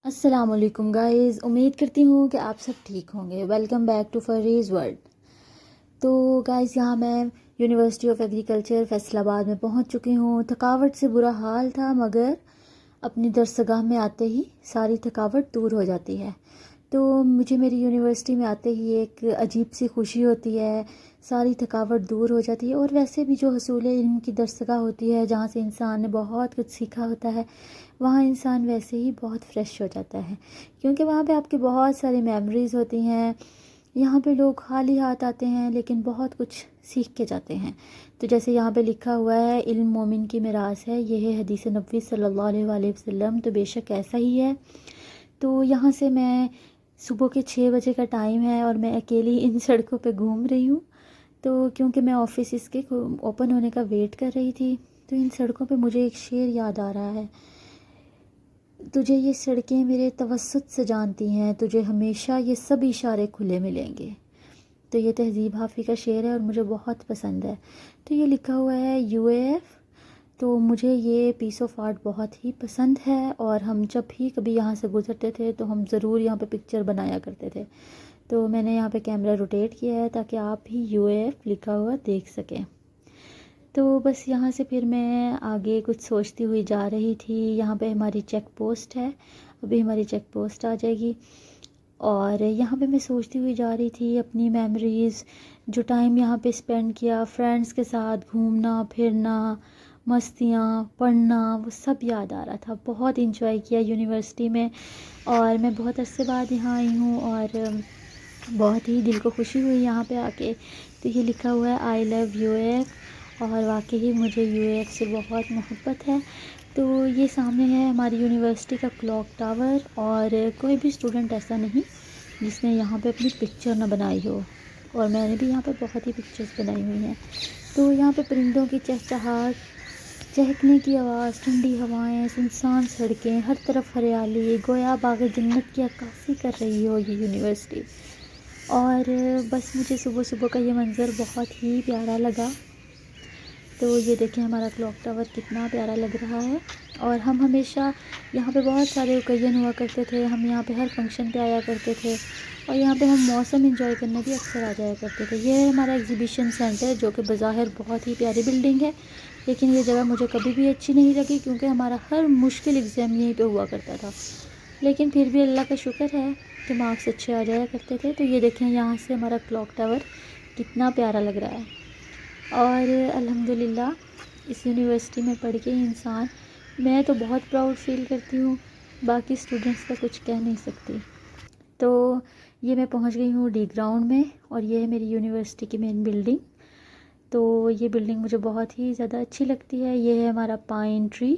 السلام علیکم گائز، امید کرتی ہوں کہ آپ سب ٹھیک ہوں گے۔ Welcome back to Freeze World. تو گائز یہاں میں یونیورسٹی آف ایگریکلچر فیصل آباد میں پہنچ چکی ہوں۔ تھکاوٹ سے برا حال تھا، مگر اپنی درسگاہ میں آتے ہی ساری تھکاوٹ دور ہو جاتی ہے۔ تو مجھے میری یونیورسٹی میں آتے ہی ایک عجیب سی خوشی ہوتی ہے، ساری تھکاوٹ دور ہو جاتی ہے۔ اور ویسے بھی جو حصول علم کی درسگاہ ہوتی ہے، جہاں سے انسان نے بہت کچھ سیکھا ہوتا ہے، وہاں انسان ویسے ہی بہت فریش ہو جاتا ہے، کیونکہ وہاں پہ آپ کی بہت ساری میموریز ہوتی ہیں۔ یہاں پہ لوگ خالی ہاتھ آتے ہیں لیکن بہت کچھ سیکھ کے جاتے ہیں۔ تو جیسے یہاں پہ لکھا ہوا ہے، علم مومن کی میراث ہے، یہ ہے حدیث نبوی صلی اللہ علیہ وآلہ وسلم، تو بے شک ایسا ہی ہے۔ تو یہاں سے میں صبح کے 6 بجے کا ٹائم ہے اور میں اکیلی ان سڑکوں پہ گھوم رہی ہوں، تو کیونکہ میں آفس اس کے اوپن ہونے کا ویٹ کر رہی تھی، تو ان سڑکوں پہ مجھے ایک شعر یاد آ رہا ہے: تجھے یہ سڑکیں میرے توسط سے جانتی ہیں، تجھے ہمیشہ یہ سب اشارے کھلے ملیں گے۔ تو یہ تہذیب حافظ کا شعر ہے اور مجھے بہت پسند ہے۔ تو یہ لکھا ہوا ہے یو اے ایف۔ تو مجھے یہ پیس آف آرٹ بہت ہی پسند ہے، اور ہم جب بھی کبھی یہاں سے گزرتے تھے تو ہم ضرور یہاں پہ پکچر بنایا کرتے تھے۔ تو میں نے یہاں پہ کیمرہ روٹیٹ کیا ہے تاکہ آپ بھی یو اے ایف لکھا ہوا دیکھ سکیں۔ تو بس یہاں سے پھر میں آگے کچھ سوچتی ہوئی جا رہی تھی۔ یہاں پہ ہماری چیک پوسٹ ہے، ابھی ہماری چیک پوسٹ آ جائے گی، اور یہاں پہ میں سوچتی ہوئی جا رہی تھی اپنی میموریز، جو ٹائم یہاں پہ اسپینڈ کیا فرینڈس کے ساتھ، گھومنا پھرنا، مستیاں، پڑھنا، وہ سب یاد آ رہا تھا۔ بہت انجوائے کیا یونیورسٹی میں، اور میں بہت عرصے بعد یہاں آئی ہوں، اور بہت ہی دل کو خوشی ہوئی یہاں پہ آ کے۔ تو یہ لکھا ہوا ہے آئی لو یو ایف، اور واقعی مجھے یو ایف سے بہت محبت ہے۔ تو یہ سامنے ہے ہماری یونیورسٹی کا کلاک ٹاور، اور کوئی بھی اسٹوڈنٹ ایسا نہیں جس نے یہاں پہ اپنی پکچر نہ بنائی ہو، اور میں نے بھی یہاں پہ بہت ہی پکچرز بنائی ہوئی ہیں۔ تو یہاں پہ پرندوں کی چہچہاہٹ، چہکنے کی آواز، ٹھنڈی ہوائیں، سنسان سڑکیں، ہر طرف ہریالی، گویا باغ جنت کی عکاسی کر رہی ہو یہ یونیورسٹی۔ اور بس مجھے صبح صبح کا یہ منظر بہت ہی پیارا لگا۔ تو یہ دیکھیں ہمارا کلاک ٹاور کتنا پیارا لگ رہا ہے، اور ہم ہمیشہ یہاں پہ بہت سارے اوکیزن ہوا کرتے تھے، ہم یہاں پہ ہر فنکشن پہ آیا کرتے تھے، اور یہاں پہ ہم موسم انجوائے کرنے بھی اکثر آ جایا کرتے تھے۔ یہ ہے ہمارا ایگزیبیشن سینٹر، جو کہ بظاہر بہت ہی پیاری بلڈنگ ہے، لیکن یہ جگہ مجھے کبھی بھی اچھی نہیں لگی، کیونکہ ہمارا ہر مشکل ایگزام یہیں پہ ہوا کرتا تھا، لیکن پھر بھی اللہ کا شکر ہے کہ مارکس اچھے آ جایا کرتے تھے۔ تو یہ دیکھیں یہاں سے ہمارا کلاک ٹاور کتنا پیارا لگ رہا ہے، اور الحمدللہ اس یونیورسٹی میں پڑھ کے انسان، میں تو بہت پراؤڈ فیل کرتی ہوں، باقی اسٹوڈنٹس کا کچھ کہہ نہیں سکتی۔ تو یہ میں پہنچ گئی ہوں ڈی گراؤنڈ میں، اور یہ ہے میری یونیورسٹی کی مین بلڈنگ۔ تو یہ بلڈنگ مجھے بہت ہی زیادہ اچھی لگتی ہے۔ یہ ہے ہمارا پائن ٹری،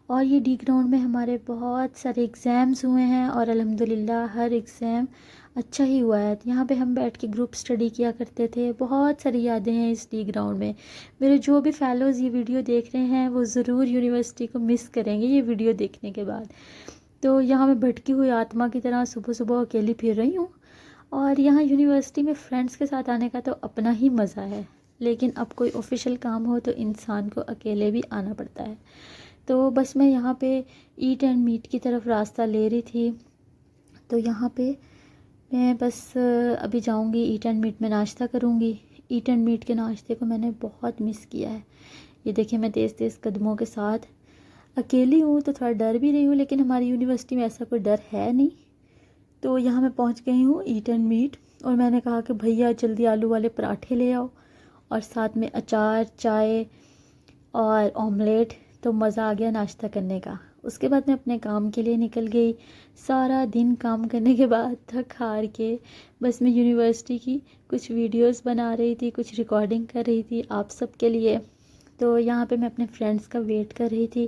اور یہ ڈی گراؤنڈ میں ہمارے بہت سارے ایگزامز ہوئے ہیں، اور الحمدللہ ہر ایگزام اچھا ہی ہوا ہے۔ یہاں پہ ہم بیٹھ کے گروپ اسٹڈی کیا کرتے تھے، بہت ساری یادیں ہیں اس ڈی گراؤنڈ میں۔ میرے جو بھی فیلوز یہ ویڈیو دیکھ رہے ہیں وہ ضرور یونیورسٹی کو مس کریں گے یہ ویڈیو دیکھنے کے بعد۔ تو یہاں میں بھٹکی ہوئی آتما کی طرح صبح صبح اکیلی پھر رہی ہوں، اور یہاں یونیورسٹی میں فرینڈس کے ساتھ آنے کا تو اپنا ہی مزہ ہے، لیکن اب کوئی آفیشیل کام ہو تو انسان کو اکیلے بھی آنا پڑتا ہے۔ تو بس میں یہاں پہ ایٹ اینڈ میٹ کی طرف راستہ لے رہی تھی، تو یہاں پہ میں بس ابھی جاؤں گی ایٹ اینڈ میٹ میں ناشتہ کروں گی۔ ایٹ اینڈ میٹ کے ناشتے کو میں نے بہت مس کیا ہے۔ یہ دیکھیں میں تیز تیز قدموں کے ساتھ اکیلی ہوں تو تھوڑا ڈر بھی رہی ہوں، لیکن ہماری یونیورسٹی میں ایسا کوئی ڈر ہے نہیں۔ تو یہاں میں پہنچ گئی ہوں ایٹ اینڈ میٹ، اور میں نے کہا کہ بھیا جلدی آلو والے پراٹھے لے آؤ، اور ساتھ میں اچار، چائے اور آملیٹ۔ تو مزہ آ گیا ناشتہ کرنے کا۔ اس کے بعد میں اپنے کام کے لیے نکل گئی۔ سارا دن کام کرنے کے بعد تھک ہار کے بس میں یونیورسٹی کی کچھ ویڈیوز بنا رہی تھی، کچھ ریکارڈنگ کر رہی تھی آپ سب کے لیے۔ تو یہاں پہ میں اپنے فرینڈس کا ویٹ کر رہی تھی۔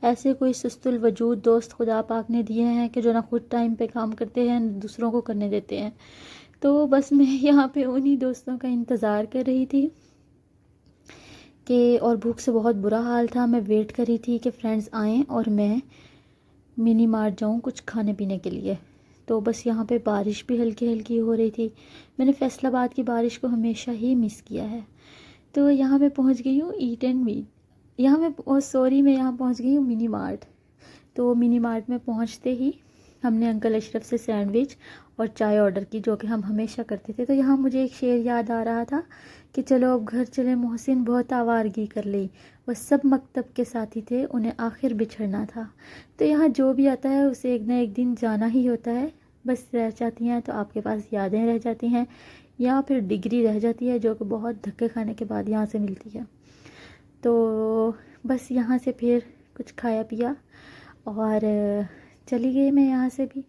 ایسے کوئی سست الوجود دوست خدا پاک نے دیے ہیں کہ جو نہ خود ٹائم پہ کام کرتے ہیں نہ دوسروں کو کرنے دیتے ہیں۔ تو بس میں یہاں پہ انہی دوستوں کا انتظار کر رہی تھی کہ، اور بھوک سے بہت برا حال تھا، میں ویٹ کر رہی تھی کہ فرینڈس آئیں اور میں منی مارٹ جاؤں کچھ کھانے پینے کے لیے۔ تو بس یہاں پہ بارش بھی ہلکی ہلکی ہو رہی تھی۔ میں نے فیصل آباد کی بارش کو ہمیشہ ہی مس کیا ہے۔ تو یہاں میں پہنچ گئی ہوں ایٹ اینڈ میٹ، میں یہاں پہنچ گئی ہوں منی مارٹ۔ تو منی مارٹ میں پہنچتے ہی ہم نے انکل اشرف سے سینڈوچ اور چائے آرڈر کی، جو کہ ہم ہمیشہ کرتے تھے۔ تو یہاں مجھے ایک شعر یاد آ رہا تھا کہ چلو اب گھر چلے محسن بہت آوارگی کر لی، وہ سب مکتب کے ساتھی تھے انہیں آخر بچھڑنا تھا۔ تو یہاں جو بھی آتا ہے اسے ایک نہ ایک دن جانا ہی ہوتا ہے، بس رہ جاتی ہیں تو آپ کے پاس یادیں رہ جاتی ہیں یا پھر ڈگری رہ جاتی ہے جو کہ بہت دھکے کھانے کے بعد یہاں سے ملتی ہے۔ تو بس یہاں سے پھر کچھ کھایا پیا اور چلی گئی میں یہاں سے بھی۔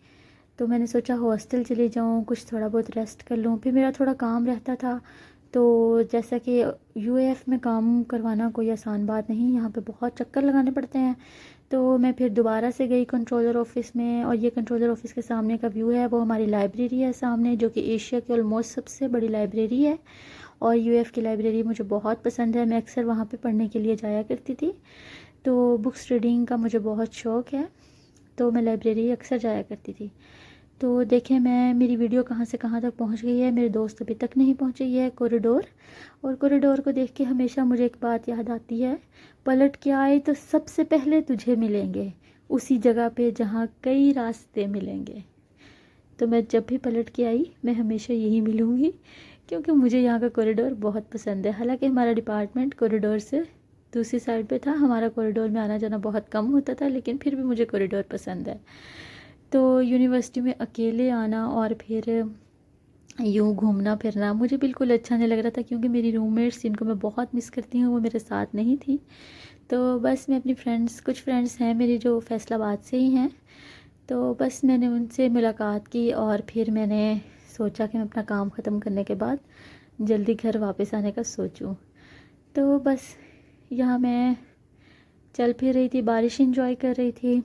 تو میں نے سوچا ہاسٹل چلی جاؤں، کچھ تھوڑا بہت ریسٹ کر لوں، پھر میرا تھوڑا کام رہتا تھا۔ تو جیسا کہ یو اے ایف میں کام کروانا کوئی آسان بات نہیں، یہاں پہ بہت چکر لگانے پڑتے ہیں۔ تو میں پھر دوبارہ سے گئی کنٹرولر آفس میں، اور یہ کنٹرولر آفس کے سامنے کا ویو ہے، وہ ہماری لائبریری ہے سامنے، جو کہ ایشیا کی آلموسٹ سب سے بڑی لائبریری ہے۔ اور یو ایف کی لائبریری مجھے بہت پسند ہے، میں اکثر وہاں پہ پڑھنے کے لیے جایا کرتی تھی۔ تو بکس ریڈنگ کا مجھے بہت شوق ہے، تو میں لائبریری اکثر جایا کرتی تھی۔ تو دیکھیں میری ویڈیو کہاں سے کہاں تک پہنچ گئی ہے، میرے دوست ابھی تک نہیں پہنچے، یہ ہے کوریڈور۔ اور کوریڈور کو دیکھ کے ہمیشہ مجھے ایک بات یاد آتی ہے، پلٹ کے آئے تو سب سے پہلے تجھے ملیں گے اسی جگہ پہ جہاں کئی راستے ملیں گے۔ تو میں جب بھی پلٹ کے آئی میں ہمیشہ یہی ملوں گی، کیونکہ مجھے یہاں کا کوریڈور بہت پسند ہے۔ حالانکہ ہمارا ڈپارٹمنٹ کوریڈور سے دوسری سائڈ پہ تھا، ہمارا کوریڈور میں آنا جانا بہت کم ہوتا تھا، لیکن پھر بھی مجھے کوریڈور پسند ہے۔ تو یونیورسٹی میں اکیلے آنا اور پھر یوں گھومنا پھرنا مجھے بالکل اچھا نہیں لگ رہا تھا، کیونکہ میری روم میٹس جن کو میں بہت مس کرتی ہوں وہ میرے ساتھ نہیں تھی۔ تو بس میں اپنی کچھ فرینڈس ہیں میری جو فیصل آباد سے ہی ہیں، تو بس میں نے ان سے ملاقات کی، اور پھر میں نے سوچا کہ میں اپنا کام ختم کرنے کے بعد جلدی گھر واپس آنے کا سوچوں۔ تو بس یہاں میں چل پھر رہی تھی، بارش انجوائے کر رہی تھی،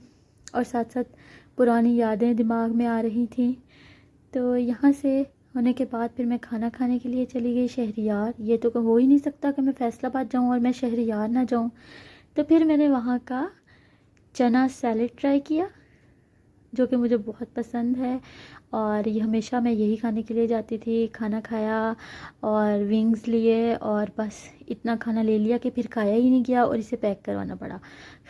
اور ساتھ ساتھ پرانی یادیں دماغ میں آ رہی تھیں۔ تو یہاں سے ہونے کے بعد پھر میں کھانا کھانے کے لیے چلی گئی شہریار۔ یہ تو ہو ہی نہیں سکتا کہ میں فیصل آباد جاؤں اور میں شہریار نہ جاؤں۔ تو پھر میں نے وہاں کا چنا سیلڈ ٹرائی کیا، جو کہ مجھے بہت پسند ہے، اور یہ ہمیشہ میں یہی کھانے کے لیے جاتی تھی۔ کھانا کھایا اور ونگز لیے، اور بس اتنا کھانا لے لیا کہ پھر کھایا ہی نہیں گیا اور اسے پیک کروانا پڑا۔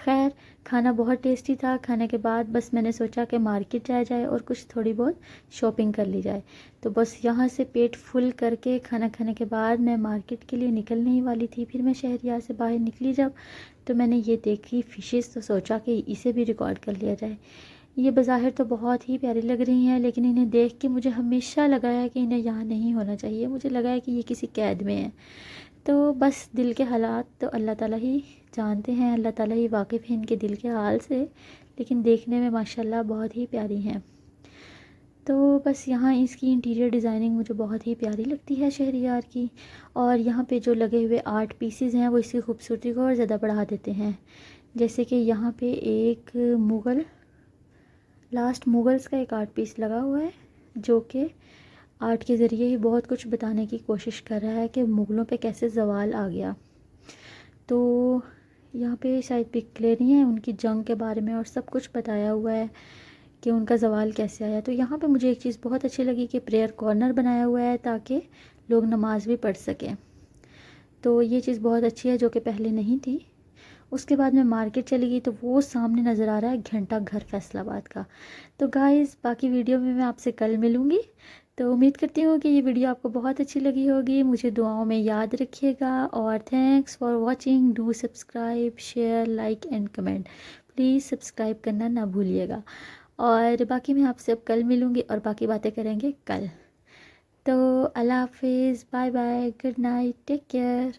خیر کھانا بہت ٹیسٹی تھا۔ کھانے کے بعد بس میں نے سوچا کہ مارکیٹ جایا جائے اور کچھ تھوڑی بہت شاپنگ کر لی جائے۔ تو بس یہاں سے پیٹ فل کر کے کھانا کھانے کے بعد میں مارکیٹ کے لیے نکلنے ہی والی تھی۔ پھر میں شہریار سے باہر نکلی جب، تو میں نے یہ دیکھی فشز، تو سوچا کہ اسے بھی ریکارڈ کر لیا جائے۔ یہ بظاہر تو بہت ہی پیاری لگ رہی ہیں، لیکن انہیں دیکھ کے مجھے ہمیشہ لگا ہے کہ انہیں یہاں نہیں ہونا چاہیے، مجھے لگا ہے کہ یہ کسی قید میں ہیں۔ تو بس دل کے حالات تو اللہ تعالیٰ ہی جانتے ہیں، اللہ تعالیٰ ہی واقف ہے ان کے دل کے حال سے، لیکن دیکھنے میں ماشاءاللہ بہت ہی پیاری ہیں۔ تو بس یہاں اس کی انٹیریئر ڈیزائننگ مجھے بہت ہی پیاری لگتی ہے شہریار کی، اور یہاں پہ جو لگے ہوئے آرٹ پیسز ہیں وہ اس کی خوبصورتی کو اور زیادہ بڑھا دیتے ہیں۔ جیسے کہ یہاں پہ ایک مغلز کا ایک آرٹ پیس لگا ہوا ہے، جو کہ آرٹ کے ذریعے ہی بہت کچھ بتانے کی کوشش کر رہا ہے کہ مغلوں پہ کیسے زوال آ گیا۔ تو یہاں پہ شاید پک لے رہی ہیں ان کی جنگ کے بارے میں، اور سب کچھ بتایا ہوا ہے کہ ان کا زوال کیسے آیا۔ تو یہاں پہ مجھے ایک چیز بہت اچھی لگی کہ پریئر کارنر بنایا ہوا ہے تاکہ لوگ نماز بھی پڑھ سکیں۔ تو یہ چیز بہت اچھی ہے جو کہ پہلے نہیں تھی۔ اس کے بعد میں مارکیٹ چلی گئی، تو وہ سامنے نظر آ رہا ہے گھنٹہ گھر فیصل آباد کا۔ تو گائز باقی ویڈیو میں آپ سے کل ملوں گی، تو امید کرتی ہوں کہ یہ ویڈیو آپ کو بہت اچھی لگی ہوگی۔ مجھے دعاؤں میں یاد رکھیے گا، اور thanks for watching, do subscribe, share, like and comment, please subscribe کرنا نہ بھولیے گا۔ اور باقی میں آپ سے اب کل ملوں گی اور باقی باتیں کریں گے کل۔ تو اللہ حافظ، bye bye, good night, take care.